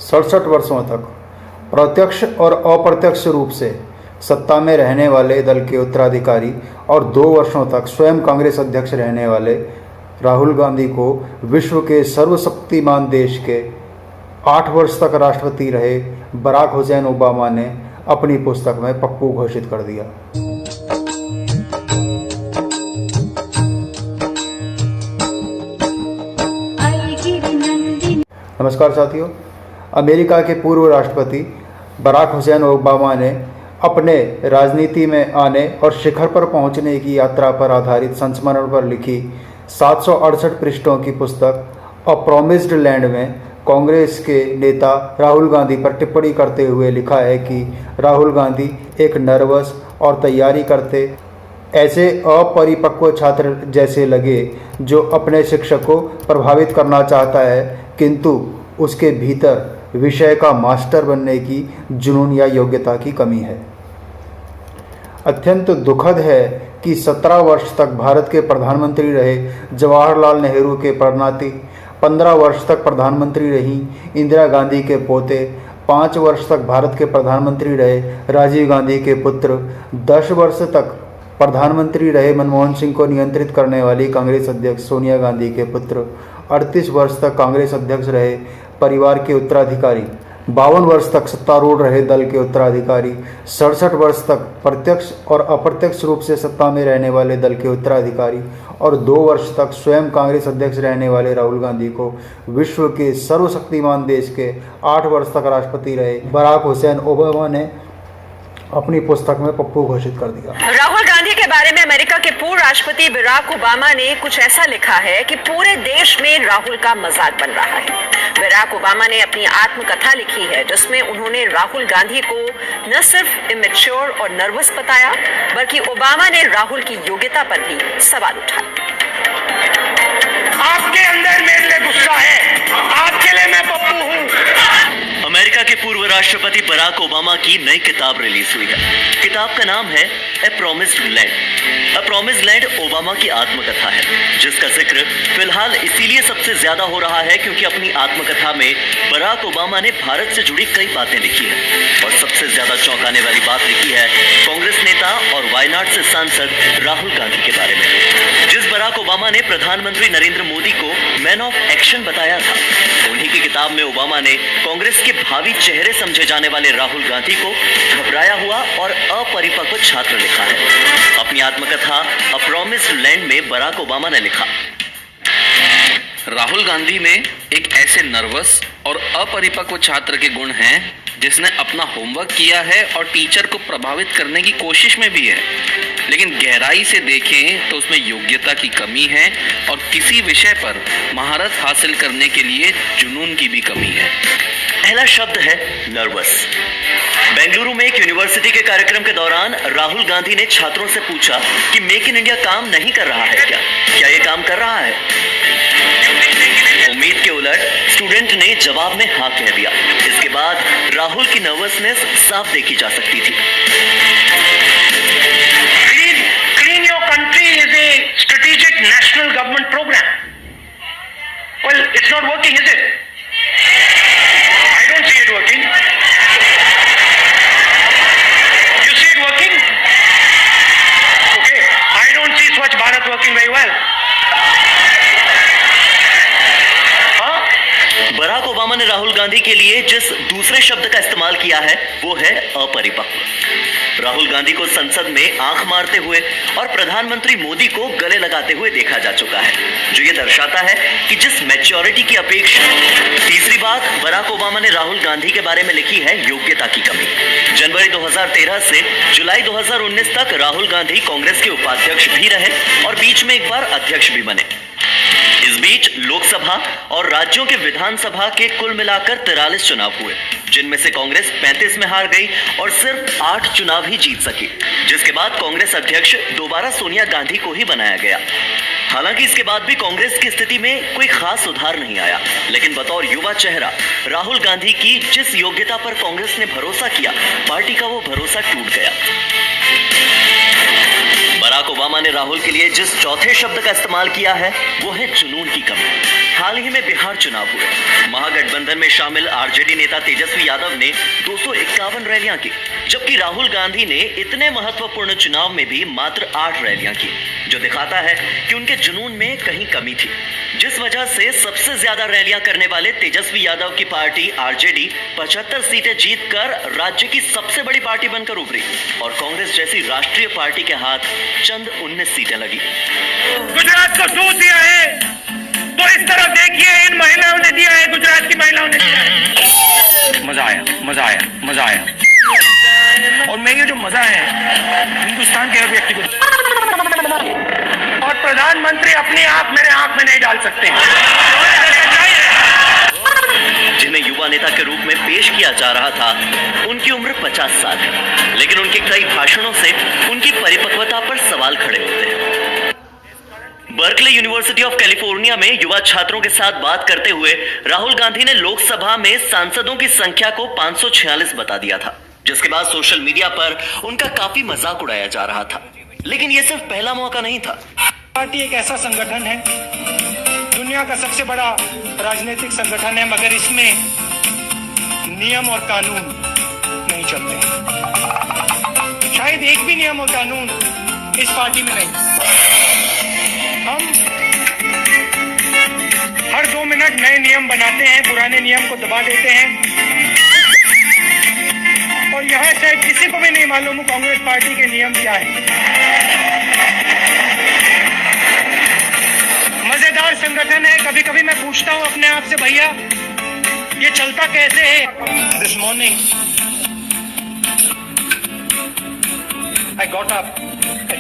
67 वर्षों तक प्रत्यक्ष और अप्रत्यक्ष रूप से सत्ता में रहने वाले दल के उत्तराधिकारी और 2 वर्षों तक स्वयं कांग्रेस अध्यक्ष रहने वाले राहुल गांधी को विश्व के सर्वशक्तिमान देश के 8 वर्ष तक राष्ट्रपति रहे बराक हुसैन ओबामा ने अपनी पुस्तक में पप्पू घोषित कर दिया। नमस्कार साथियों, अमेरिका के पूर्व राष्ट्रपति बराक हुसैन ओबामा ने अपने राजनीति में आने और शिखर पर पहुंचने की यात्रा पर आधारित संस्मरण पर लिखी 768 पृष्ठों की पुस्तक अ प्रॉमिस्ड लैंड में कांग्रेस के नेता राहुल गांधी पर टिप्पणी करते हुए लिखा है कि राहुल गांधी एक नर्वस और तैयारी करते ऐसे अपरिपक्व छात्र जैसे लगे जो अपने शिक्षक को प्रभावित करना चाहता है किंतु उसके भीतर विषय का मास्टर बनने की जुनून या योग्यता की कमी है। अत्यंत दुखद है कि 17 वर्ष तक भारत के प्रधानमंत्री रहे जवाहरलाल नेहरू के परनाती, 15 वर्ष तक प्रधानमंत्री रही इंदिरा गांधी के पोते, 5 वर्ष तक भारत के प्रधानमंत्री रहे राजीव गांधी के पुत्र, 10 वर्ष तक प्रधानमंत्री रहे मनमोहन सिंह को नियंत्रित करने वाली कांग्रेस अध्यक्ष सोनिया गांधी के पुत्र, 38 वर्ष तक कांग्रेस अध्यक्ष रहे परिवार के उत्तराधिकारी, 52 वर्ष तक सत्तारूढ़ रहे दल के उत्तराधिकारी, 67 वर्ष तक प्रत्यक्ष और अप्रत्यक्ष रूप से सत्ता में रहने वाले दल के उत्तराधिकारी और 2 वर्ष तक स्वयं कांग्रेस अध्यक्ष रहने वाले राहुल गांधी को विश्व के सर्वशक्तिमान देश के 8 वर्ष तक राष्ट्रपति रहे बराक हुसैन ओबामा ने अपनी पुस्तक में पप्पू घोषित कर दिया। राहुल गांधी के बारे में अमेरिका के पूर्व राष्ट्रपति बराक ओबामा ने कुछ ऐसा लिखा है कि पूरे देश में राहुल का मजाक बन रहा है। बराक ओबामा ने अपनी आत्मकथा लिखी है जिसमें उन्होंने राहुल गांधी को न सिर्फ इमेच्योर और नर्वस बताया बल्कि ओबामा ने राहुल की योग्यता पर भी सवाल उठाया। आपके अंदर मेरे लिए गुस्सा है, आपके लिए मैं पप्पू हूँ। अमेरिका के पूर्व राष्ट्रपति बराक ओबामा की नई किताब रिलीज हुई है। किताब का नाम है ए प्रॉमिस्ड लैंड। अ प्रॉमिस्ड लैंड ओबामा की आत्मकथा है जिसका जिक्र फिलहाल इसीलिए सबसे ज्यादा हो रहा है क्योंकि अपनी आत्मकथा में बराक ओबामा ने भारत से जुड़ी कई बातें लिखी है और सबसे ज्यादा चौंकाने वाली बात लिखी है कांग्रेस नेता और वायनाड से सांसद राहुल गांधी के बारे में। जिस बराक ओबामा ने प्रधानमंत्री नरेंद्र मोदी को मैन ऑफ एक्शन बताया था, उन्हीं की किताब में ओबामा ने कांग्रेस के भावी चेहरे समझे जाने वाले राहुल गांधी को घबराया हुआ और अपरिपक्व छात्र लिखा है। अपनी आत्मकथा अ प्रॉमिस्ड लैंड में बराक ओबामा ने लिखा, राहुल गांधी में एक ऐसे नर्वस और अपरिपक्व छात्र के गुण हैं जिसने अपना होमवर्क किया है और टीचर को प्रभावित करने की कोशिश में भी है, लेकिन गहराई से देखें तो उसमें योग्यता की कमी है और किसी विषय पर महारत हासिल करने के लिए जुनून की भी कमी है। पहला शब्द है नर्वस। बेंगलुरु में एक यूनिवर्सिटी के कार्यक्रम के दौरान राहुल गांधी ने छात्रों से पूछा कि मेक इन इंडिया काम नहीं कर रहा है क्या ये काम कर रहा है? उम्मीद के उलट स्टूडेंट ने जवाब में हाँ कह दिया। इसके बाद राहुल की नर्वसनेस साफ देखी जा सकती थी। Clean your country is a strategic national government program. Well, it's not working, is it? I don't see it working. You see it working? Okay. I don't see Swachh Bharat working very well. Barack Obama ने राहुल गांधी के लिए जिस दूसरे शब्द का इस्तेमाल किया है वो है अपरिपक्व। राहुल गांधी को संसद में आंख मारते हुए और प्रधानमंत्री मोदी को गले लगाते हुए देखा जा चुका है, जो ये दर्शाता है कि जिस मैच्योरिटी की अपेक्षा। तीसरी बात बराक ओबामा ने राहुल गांधी के बारे में लिखी है योग्यता की कमी। जनवरी 2013 से जुलाई 2019 तक राहुल गांधी कांग्रेस के उपाध्यक्ष भी रहे और बीच में एक बार अध्यक्ष भी बने। इस बीच लोकसभा और राज्यों के विधानसभा के कुल मिलाकर 43 चुनाव हुए, जिनमें से कांग्रेस 35 में हार गई और सिर्फ 8 चुनाव ही जीत सकी, जिसके बाद कांग्रेस अध्यक्ष दोबारा सोनिया गांधी को ही बनाया गया। हालांकि इसके बाद भी कांग्रेस की स्थिति में कोई खास सुधार नहीं आया, लेकिन बतौर युवा चेहरा राहुल गांधी की जिस योग्यता पर कांग्रेस ने भरोसा किया, पार्टी का वो भरोसा टूट गया। बराक बराक ओबामा ने राहुल के लिए जिस चौथे शब्द का इस्तेमाल किया है वो है जुनून की कमी। हाल ही में बिहार चुनाव हुए। महागठबंधन में शामिल आरजेडी नेता तेजस्वी यादव ने 251 रैलियां की, जबकि राहुल गांधी ने इतने महत्वपूर्ण चुनाव में भी मात्र 8 रैलियां की, जो दिखाता है कि उनके जुनून में कहीं कमी थी, जिस वजह से सबसे ज्यादा रैलियां करने वाले तेजस्वी यादव की पार्टी आरजेडी 75 सीटें जीतकर राज्य की सबसे बड़ी पार्टी बनकर उभरी और कांग्रेस जैसी राष्ट्रीय पार्टी के हाथ चंद 19 सीटें लगी। गुजरात को दूध दिया है तो इस तरफ देखिए, इन महिलाओं ने दिया है, गुजरात की महिलाओं ने दिया है। मजा आया, मजा आया, मजा आया। और मैं ये जो मजा है हिंदुस्तान के हर व्यक्ति को, और प्रधानमंत्री अपनी आंख मेरे आंख में नहीं डाल सकते हैं। जिन्हें युवा नेता के रूप में पेश किया जा रहा था, उनकी उम्र 50 साल है, लेकिन उनके कई भाषणों से उनकी परिपक्वता पर सवाल खड़े होते हैं। बर्कले यूनिवर्सिटी ऑफ कैलिफोर्निया में युवा छात्रों के साथ बात करते हुए राहुल गांधी ने लोकसभा में सांसदों की संख्या को 546 बता दिया था, जिसके बाद सोशल मीडिया पर उनका काफी मजाक उड़ाया जा रहा था। लेकिन यह सिर्फ पहला मौका नहीं था। पार्टी एक ऐसा संगठन है, दुनिया का सबसे बड़ा राजनीतिक संगठन है, मगर इसमें नियम और कानून नहीं चलते। शायद एक भी नियम और कानून इस पार्टी में नहीं। हम हर 2 मिनट नए नियम बनाते हैं, पुराने नियम को दबा देते हैं, और यहाँ से किसी को भी नहीं मालूम कांग्रेस पार्टी के नियम क्या है। मजेदार संगठन है। कभी कभी मैं पूछता हूँ अपने आप से, भैया ये चलता कैसे है? This morning I got up at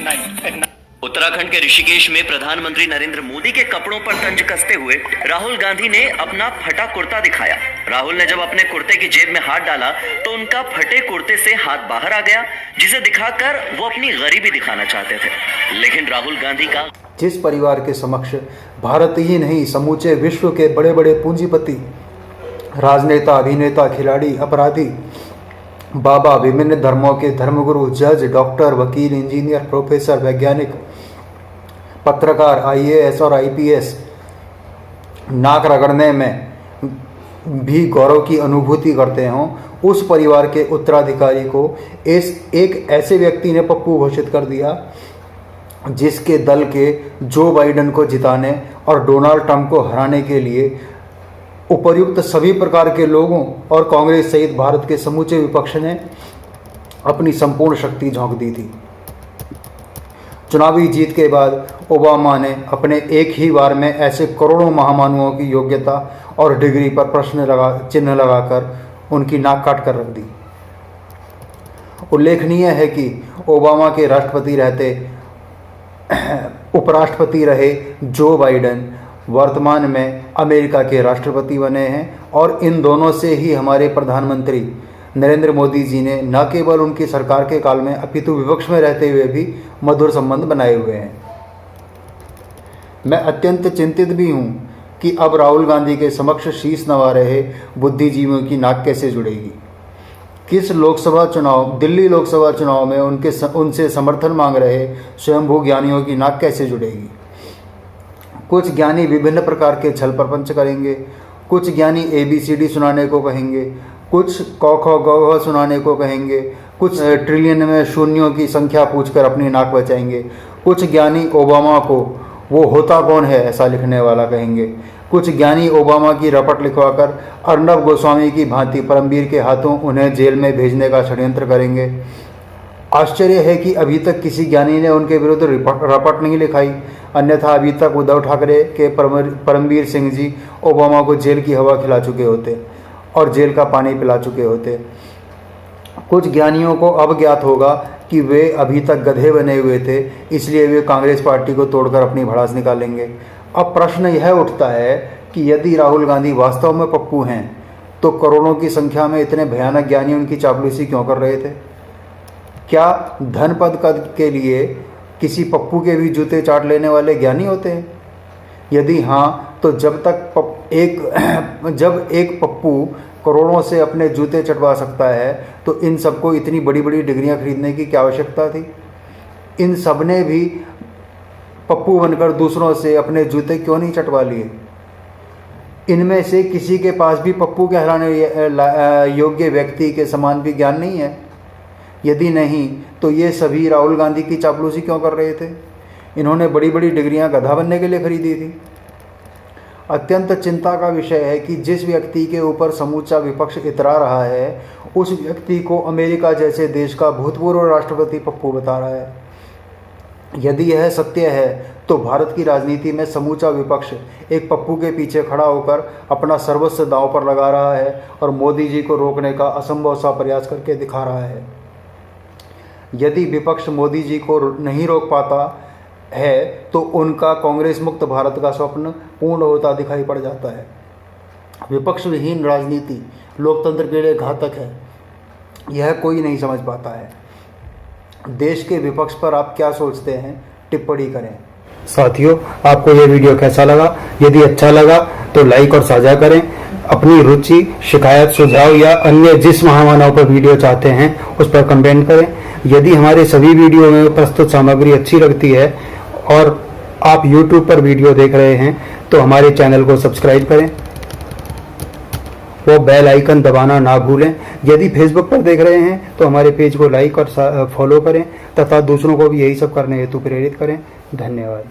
night. Uttarakhand के ऋषिकेश में प्रधानमंत्री नरेंद्र मोदी के कपड़ों पर तंज कसते हुए राहुल गांधी ने अपना फटा कुर्ता दिखाया। राहुल ने जब अपने कुर्ते की जेब में हाथ डाला तो उनका फटे कुर्ते से हाथ बाहर आ गया, जिसे दिखाकर वो अपनी गरीबी दिखाना चाहते थे। लेकिन राहुल गांधी का जिस परिवार के समक्ष भारत ही नहीं समूचे विश्व के बड़े बड़े पूंजीपति, राजनेता, अभिनेता, खिलाड़ी, अपराधी, बाबा, विभिन्न धर्मों के धर्मगुरु, जज, डॉक्टर, वकील, इंजीनियर, प्रोफेसर, वैज्ञानिक, पत्रकार, आईएएस और आईपीएस नाक रगड़ने में भी गौरव की अनुभूति करते हों, उस परिवार के उत्तराधिकारी को एक ऐसे व्यक्ति ने पप्पू घोषित कर दिया जिसके दल के जो बाइडेन को जिताने और डोनाल्ड ट्रंप को हराने के लिए उपर्युक्त सभी प्रकार के लोगों और कांग्रेस सहित भारत के समूचे विपक्ष ने अपनी संपूर्ण शक्ति झोंक दी थी। चुनावी जीत के बाद ओबामा ने अपने एक ही बार में ऐसे करोड़ों महामानवों की योग्यता और डिग्री पर चिन्ह लगाकर उनकी नाक काट कर रख दी। उल्लेखनीय है कि ओबामा के राष्ट्रपति रहते उपराष्ट्रपति रहे जो बाइडेन वर्तमान में अमेरिका के राष्ट्रपति बने हैं, और इन दोनों से ही हमारे प्रधानमंत्री नरेंद्र मोदी जी ने न केवल उनकी सरकार के काल में अपितु विपक्ष में रहते हुए भी मधुर संबंध बनाए हुए हैं। मैं अत्यंत चिंतित भी हूं कि अब राहुल गांधी के समक्ष शीश नवा रहे बुद्धिजीवियों की नाक कैसे जुड़ेगी। किस लोकसभा चुनाव, दिल्ली लोकसभा चुनाव में उनसे समर्थन मांग रहे स्वयंभू ज्ञानियों की नाक कैसे जुड़ेगी। कुछ ज्ञानी विभिन्न प्रकार के छल प्रपंच करेंगे, कुछ ज्ञानी ABCD सुनाने को कहेंगे, कुछ क ख ग घ सुनाने को कहेंगे, कुछ ट्रिलियन में शून्यों की संख्या पूछकर अपनी नाक बचाएंगे, कुछ ज्ञानी ओबामा को वो होता कौन है ऐसा लिखने वाला कहेंगे, कुछ ज्ञानी ओबामा की रपट लिखवाकर अर्नब गोस्वामी की भांति परमवीर के हाथों उन्हें जेल में भेजने का षड्यंत्र करेंगे। आश्चर्य है कि अभी तक किसी ज्ञानी ने उनके विरुद्ध रपट नहीं लिखाई, अन्यथा अभी तक उद्धव ठाकरे के परमवीर सिंह जी ओबामा को जेल की हवा खिला चुके होते और जेल का पानी पिला चुके होते। कुछ ज्ञानियों को अब ज्ञात होगा कि वे अभी तक गधे बने हुए थे, इसलिए वे कांग्रेस पार्टी को तोड़कर अपनी भड़ास निकालेंगे। अब प्रश्न यह उठता है कि यदि राहुल गांधी वास्तव में पप्पू हैं तो करोड़ों की संख्या में इतने भयानक ज्ञानी उनकी चापलूसी क्यों कर रहे थे। क्या धन पद के लिए किसी पप्पू के भी जूते चाट लेने वाले ज्ञानी होते हैं? यदि हाँ, तो जब एक पप्पू करोड़ों से अपने जूते चटवा सकता है तो इन सबको इतनी बड़ी बड़ी डिग्रियां खरीदने की क्या आवश्यकता थी। इन सब ने भी पप्पू बनकर दूसरों से अपने जूते क्यों नहीं चटवा लिए? इनमें से किसी के पास भी पप्पू कहलाने योग्य व्यक्ति के समान भी ज्ञान नहीं है? यदि नहीं तो ये सभी राहुल गांधी की चापलूसी क्यों कर रहे थे? इन्होंने बड़ी बड़ी डिग्रियां गधा बनने के लिए खरीदी थी। अत्यंत चिंता का विषय है कि जिस व्यक्ति के ऊपर समूचा विपक्ष इतरा रहा है, उस व्यक्ति को अमेरिका जैसे देश का भूतपूर्व राष्ट्रपति पप्पू बता रहा है। यदि यह सत्य है तो भारत की राजनीति में समूचा विपक्ष एक पप्पू के पीछे खड़ा होकर अपना सर्वस्व दांव पर लगा रहा है और मोदी जी को रोकने का असंभव सा प्रयास करके दिखा रहा है। यदि विपक्ष मोदी जी को नहीं रोक पाता है तो उनका कांग्रेस मुक्त भारत का स्वप्न पूर्ण होता दिखाई पड़ जाता है। विपक्ष विहीन राजनीति लोकतंत्र के लिए घातक है, यह कोई नहीं समझ पाता है। देश के विपक्ष पर आप क्या सोचते हैं, टिप्पणी करें। साथियों, आपको यह वीडियो कैसा लगा? यदि अच्छा लगा तो लाइक और साझा करें। अपनी रुचि, शिकायत, सुझाव या अन्य जिस महामानव पर वीडियो चाहते हैं उस पर कमेंट करें। यदि हमारे सभी वीडियो में प्रस्तुत सामग्री अच्छी लगती है और आप YouTube पर वीडियो देख रहे हैं तो हमारे चैनल को सब्सक्राइब करें, वो बेल आइकन दबाना ना भूलें। यदि फेसबुक पर देख रहे हैं तो हमारे पेज को लाइक और फॉलो करें तथा दूसरों को भी यही सब करने हेतु प्रेरित करें। धन्यवाद।